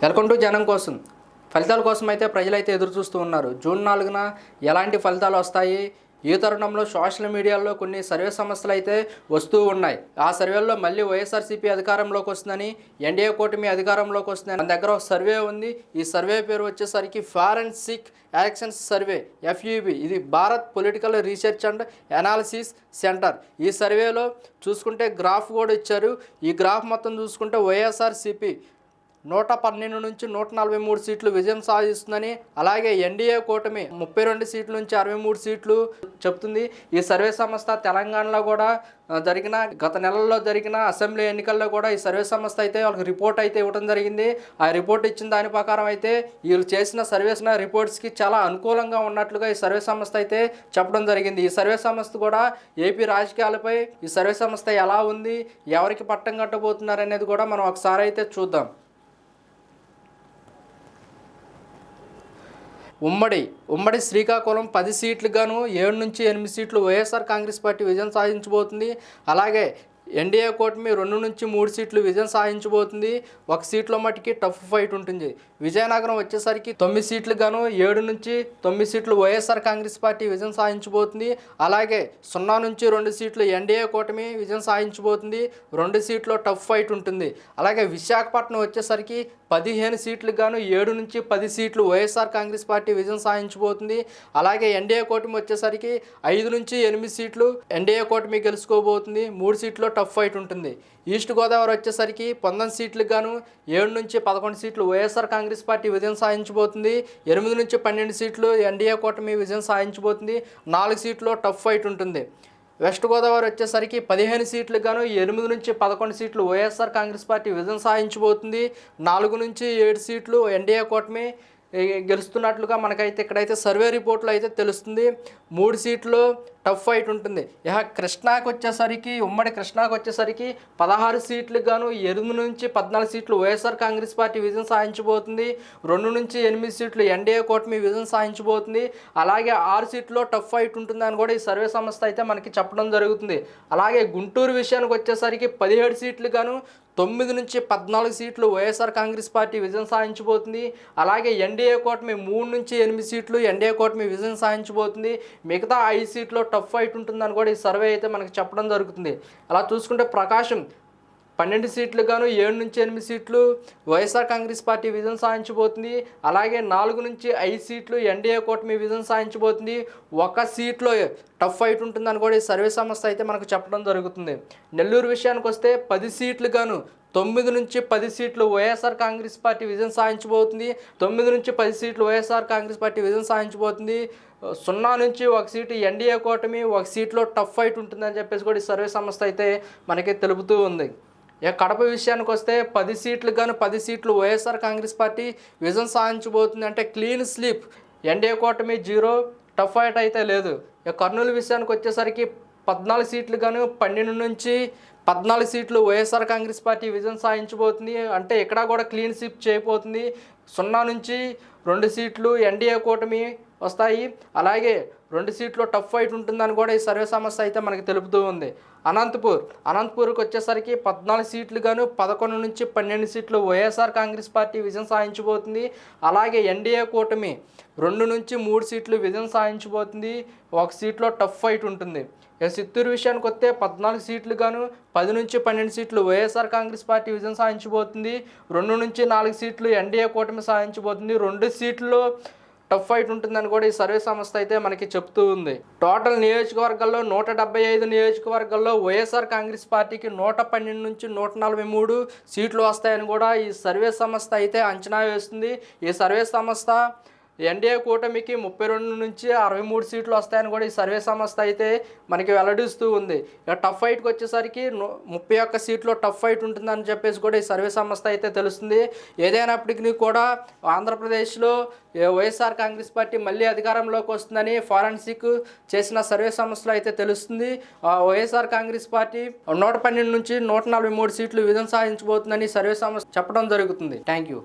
Welcome to జనం కోసం. ఫలితాల కోసం అయితే ప్రజలైతే ఎదురు చూస్తూ ఉన్నారు. జూన్ 4న ఎలాంటి ఫలితాలు వస్తాయి? ఈ తరుణంలో సోషల్ మీడియాలో కొన్ని సర్వే సంస్థలు అయితే వస్తూ ఉన్నాయి. ఆ సర్వేల్లో మళ్ళీ వైఎస్ఆర్సీపీ అధికారంలోకి వస్తుందని, ఎన్డీఏ కూటమి అధికారంలోకి వస్తుందని మన దగ్గర ఒక సర్వే ఉంది. ఈ సర్వే పేరు వచ్చేసరికి ఫారెన్సిక్ యాక్షన్స్ సర్వే, FUB. ఇది Bharat political research and analysis centre. ఈ సర్వేలో చూసుకుంటే గ్రాఫ్ కూడా ఇచ్చారు. ఈ గ్రాఫ్ మొత్తం చూసుకుంటే వైఎస్ఆర్సీపీ 112 నుంచి 143 సీట్లు విజయం సాధిస్తుందని, అలాగే ఎన్డీఏ కూటమి 32 సీట్ల నుంచి 63 సీట్లు చెప్తుంది. ఈ సర్వే సంస్థ తెలంగాణలో కూడా గత నెలల్లో జరిగిన అసెంబ్లీ ఎన్నికల్లో కూడా ఈ సర్వే సంస్థ అయితే వాళ్ళకి రిపోర్ట్ అయితే ఇవ్వడం జరిగింది. ఆ రిపోర్ట్ ఇచ్చిన దాని ప్రకారం అయితే వీళ్ళు చేసిన సర్వేస్ రిపోర్ట్స్కి చాలా అనుకూలంగా ఉన్నట్లుగా ఈ సర్వే సంస్థ అయితే చెప్పడం జరిగింది. ఈ సర్వే సంస్థ కూడా ఏపీ రాజకీయాలపై ఈ సర్వే సంస్థ ఎలా ఉంది, ఎవరికి పట్టం కట్టబోతున్నారు అనేది కూడా మనం ఒకసారి అయితే చూద్దాం. ఉమ్మడి శ్రీకాకుళం 10 సీట్లకు గాను 7 నుంచి 8 సీట్లు వైఎస్ఆర్ కాంగ్రెస్ పార్టీ విజయం సాధించబోతుంది. అలాగే ఎన్డీఏ కూటమి 2 నుంచి 3 సీట్లు విజయం సాధించబోతుంది. 1 సీట్లో మటుకి టఫ్ ఫైట్ ఉంటుంది. విజయనగరం వచ్చేసరికి 9 సీట్లకు గాను 7 నుంచి 9 సీట్లు వైఎస్ఆర్ కాంగ్రెస్ పార్టీ విజయం సాధించబోతుంది. అలాగే 0 నుంచి 2 సీట్లు ఎన్డీఏ కూటమి విజయం సాధించబోతుంది. 2 సీట్లో టఫ్ ఫైట్ ఉంటుంది. అలాగే విశాఖపట్నం వచ్చేసరికి 15 సీట్లకు గాను 7 నుంచి 10 సీట్లు వైఎస్ఆర్ కాంగ్రెస్ పార్టీ విజయం సాధించబోతుంది. అలాగే ఎన్డీఏ కూటమి వచ్చేసరికి 5 నుంచి 8 సీట్లు ఎన్డీఏ కూటమి గెలుచుకోబోతుంది. 3 సీట్లో టఫ్ ఫైట్ ఉంటుంది. ఈస్ట్ గోదావరి వచ్చేసరికి 19 సీట్లకు గాను 7 నుంచి 11 సీట్లు వైఎస్ఆర్ కాంగ్రెస్ పార్టీ విజయం సాధించబోతుంది. 8 నుంచి 12 సీట్లు ఎన్డీఏ కూటమి విజయం సాధించబోతుంది. 4 సీట్లో టఫ్ ఫైట్ ఉంటుంది. వెస్ట్ గోదావరి వచ్చేసరికి 15 సీట్లకు గాను 8 నుంచి 11 సీట్లు వైఎస్ఆర్ కాంగ్రెస్ పార్టీ విజయం సాధించబోతుంది. 4 నుంచి 7 సీట్లు ఎన్డీఏ కూటమి గెలుస్తున్నట్లుగా మనకైతే ఇక్కడైతే సర్వే రిపోర్ట్లో అయితే తెలుస్తుంది. 3 సీట్లు టఫ్ ఫైట్ ఉంటుంది. కృష్ణాకు వచ్చేసరికి ఉమ్మడి కృష్ణాకు వచ్చేసరికి 16 సీట్లకు గాను 8 నుంచి 14 సీట్లు వైఎస్ఆర్ కాంగ్రెస్ పార్టీ విజయం సాధించబోతుంది. 2 నుంచి 8 సీట్లు ఎన్డీఏ కూటమి విజయం సాధించబోతుంది. అలాగే 6 సీట్లో టఫ్ ఫైట్ ఉంటుందని కూడా ఈ సర్వే సంస్థ అయితే మనకి చెప్పడం జరుగుతుంది. అలాగే గుంటూరు విషయానికి వచ్చేసరికి 17 సీట్లు గాను 9 నుంచి 14 సీట్లు వైఎస్ఆర్ కాంగ్రెస్ పార్టీ విజయం సాధించబోతుంది. అలాగే ఎన్డీఏ కూటమి 3 నుంచి 8 సీట్లు ఎన్డీఏ కూటమి విజయం సాధించబోతుంది. మిగతా 5 సీట్లో టఫ్ ఫైట్ ఉంటుందని కూడా ఈ సర్వే అయితే మనకి చెప్పడం జరుగుతుంది. అలా చూసుకుంటే ప్రకాశం 12 సీట్లకు గాను 7 నుంచి 8 సీట్లు వైఎస్ఆర్ కాంగ్రెస్ పార్టీ విజయం సాధించబోతుంది. అలాగే 4 నుంచి 5 సీట్లు ఎన్డీఏ కూటమి విజయం సాధించబోతుంది. 1 సీట్లో టఫ్ ఫైట్ ఉంటుందని కూడా ఈ సర్వే సంస్థ అయితే మనకు చెప్పడం జరుగుతుంది. నెల్లూరు విషయానికి వస్తే 10 సీట్లకు గాను 9 నుంచి 10 సీట్లు వైఎస్ఆర్ కాంగ్రెస్ పార్టీ విజయం సాధించబోతుంది. 9 నుంచి 10 సీట్లు వైఎస్ఆర్ కాంగ్రెస్ పార్టీ విజయం సాధించబోతుంది. 0 నుంచి 1 సీటు ఎన్డీఏ కూటమి, 1 సీట్లో టఫ్ ఫైట్ ఉంటుందని చెప్పేసి కూడా ఈ సర్వే సంస్థ అయితే మనకి తెలుపుతూ ఉంది. కడప విషయానికి వస్తే 10 సీట్లకు గాను 10 సీట్లు వైఎస్ఆర్ కాంగ్రెస్ పార్టీ విజయం సాధించబోతుంది. అంటే క్లీన్ స్లీప్, ఎన్డీఏ కూటమి 0, టఫ్ ఫైట్ అయితే లేదు. కర్నూలు విషయానికి వచ్చేసరికి 14 సీట్లు గాను 12 నుంచి 14 సీట్లు వైఎస్ఆర్ కాంగ్రెస్ పార్టీ విజయం సాధించబోతుంది. అంటే ఇక్కడ కూడా క్లీన్ స్వీప్ చేయబోతుంది. 0 నుంచి 2 సీట్లు ఎన్డీఏ కూటమి వస్తాయి. అలాగే 2 సీట్లు టఫ్ ఫైట్ ఉంటుందని కూడా ఈ సర్వే సంస్థ అయితే మనకి తెలుపుతూ ఉంది. అనంతపూర్కి వచ్చేసరికి 14 సీట్లు గాను 11 నుంచి 12 సీట్లు వైఎస్ఆర్ కాంగ్రెస్ పార్టీ విజయం సాధించబోతుంది. అలాగే ఎన్డీఏ కూటమి 2 నుంచి 3 సీట్లు విజయం సాధించబోతుంది. 1 సీట్లో టఫ్ ఫైట్ ఉంటుంది. చిత్తూరు విషయానికి వస్తే 14 సీట్లు గాను 10 నుంచి 12 సీట్లు వైఎస్ఆర్ కాంగ్రెస్ పార్టీ విజయం సాధించబోతుంది. 2 నుంచి 4 సీట్లు ఎన్డీఏ కూటమి సాధించబోతుంది. 2 సీట్లు టఫ్ ఫైట్ ఉంటుందని కూడా ఈ సర్వే సంస్థ అయితే మనకి చెప్తూ ఉంది. టోటల్ నియోజకవర్గాల్లో 175 నియోజకవర్గాల్లో వైఎస్ఆర్ కాంగ్రెస్ పార్టీకి 112 నుంచి 143 సీట్లు వస్తాయని కూడా ఈ సర్వే సంస్థ అయితే అంచనా వేస్తుంది. ఈ సర్వే సంస్థ ఎన్డీఏ కూటమికి 32 నుంచి 63 సీట్లు వస్తాయని కూడా ఈ సర్వే సంస్థ అయితే మనకి వెల్లడిస్తూ ఉంది. టఫ్ ఫైట్కి వచ్చేసరికి 31 సీట్లో టఫ్ ఫైట్ ఉంటుందని చెప్పేసి కూడా ఈ సర్వే సంస్థ అయితే తెలుస్తుంది. ఏదైనప్పటికీ కూడా ఆంధ్రప్రదేశ్లో వైఎస్ఆర్ కాంగ్రెస్ పార్టీ మళ్ళీ అధికారంలోకి వస్తుందని ఫారెన్సిక్ చేసిన సర్వే సంస్థలో అయితే తెలుస్తుంది. వైఎస్ఆర్ కాంగ్రెస్ పార్టీ 112 నుంచి 143 సీట్లు విజయం సాధించబోతుందని సర్వే సంస్థ చెప్పడం జరుగుతుంది. Thank you.